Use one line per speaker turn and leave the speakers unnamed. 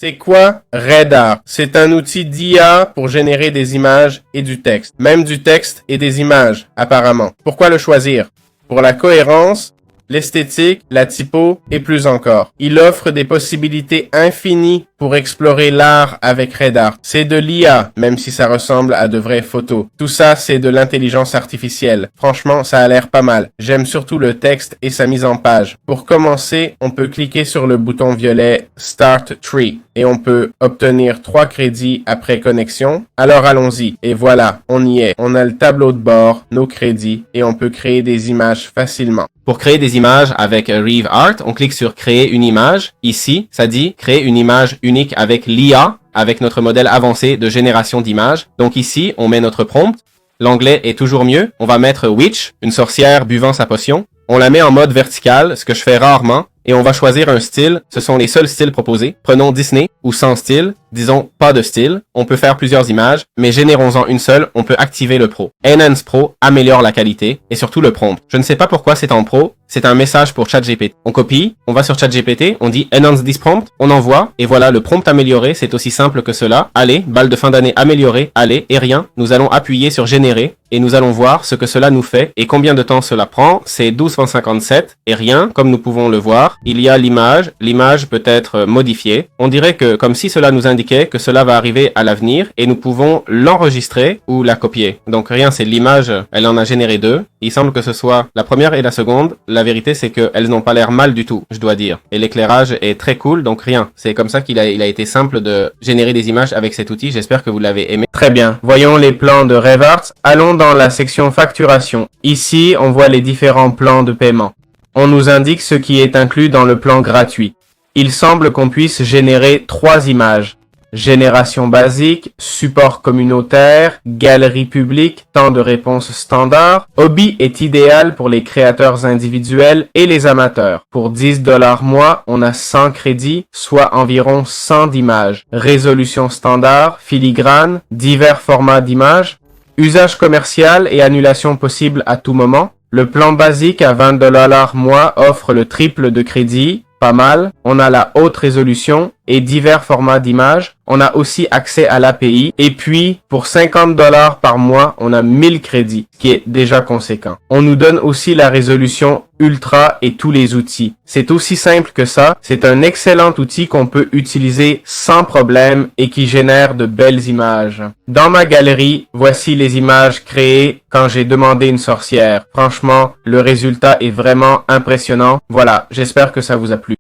C'est quoi RedArt? C'est un outil d'IA pour générer des images et du texte. Même du texte et des images, apparemment. Pourquoi le choisir? Pour la cohérence, l'esthétique, la typo et plus encore. Il offre des possibilités infinies pour explorer l'art avec RedArt. C'est de l'IA, même si ça ressemble à de vraies photos. Tout ça, c'est de l'intelligence artificielle. Franchement, ça a l'air pas mal. J'aime surtout le texte et sa mise en page. Pour commencer, on peut cliquer sur le bouton violet Start Tree et on peut obtenir 3 crédits après connexion. Alors allons-y. Et voilà, on y est. On a le tableau de bord, nos crédits et on peut créer des images facilement.
Pour créer des images avec ReveArt, on clique sur créer une image. Ici, ça dit créer une image unique avec l'IA, avec notre modèle avancé de génération d'images. Donc ici, on met notre prompt. L'anglais est toujours mieux. On va mettre witch, une sorcière buvant sa potion. On la met en mode vertical, ce que je fais rarement. Et on va choisir un style. Ce sont les seuls styles proposés. Prenons Disney ou sans style. Disons pas de style. On peut faire plusieurs images, mais générons-en une seule. On peut activer le Pro. Enhance Pro améliore la qualité et surtout le prompt. Je ne sais pas pourquoi c'est en Pro. C'est un message pour ChatGPT. On copie, on va sur ChatGPT, on dit Enhance this prompt, on envoie, et voilà, le prompt amélioré, c'est aussi simple que cela. Allez, balle de fin d'année améliorée, allez, et rien. Nous allons appuyer sur générer, et nous allons voir ce que cela nous fait, et combien de temps cela prend. C'est 12,57, et rien, comme nous pouvons le voir. Il y a l'image peut être modifiée. On dirait que, comme si cela nous indiquait que cela va arriver à l'avenir, et nous pouvons l'enregistrer ou la copier. Donc rien, c'est l'image, elle en a généré 2. Il semble que ce soit la première et la seconde. La vérité, c'est qu'elles n'ont pas l'air mal du tout, je dois dire. Et l'éclairage est très cool, donc rien. C'est comme ça qu'il a été simple de générer des images avec cet outil. J'espère que vous l'avez aimé.
Très bien. Voyons les plans de ReveArt. Allons dans la section facturation. Ici, on voit les différents plans de paiement. On nous indique ce qui est inclus dans le plan gratuit. Il semble qu'on puisse générer 3 images. Génération basique, support communautaire, galerie publique, temps de réponse standard. Hobby est idéal pour les créateurs individuels et les amateurs. Pour 10$ mois, on a 100 crédits, soit environ 100 images. Résolution standard, filigrane, divers formats d'images. Usage commercial et annulation possible à tout moment. Le plan basique à 20$ mois offre le triple de crédit. Pas mal. On a la haute résolution et divers formats d'images. On a aussi accès à l'API. Et puis, pour 50$ par mois, on a 1000 crédits, ce qui est déjà conséquent. On nous donne aussi la résolution ultra et tous les outils. C'est aussi simple que ça. C'est un excellent outil qu'on peut utiliser sans problème et qui génère de belles images. Dans ma galerie, voici les images créées quand j'ai demandé une sorcière. Franchement, le résultat est vraiment impressionnant. Voilà, j'espère que ça vous a plu.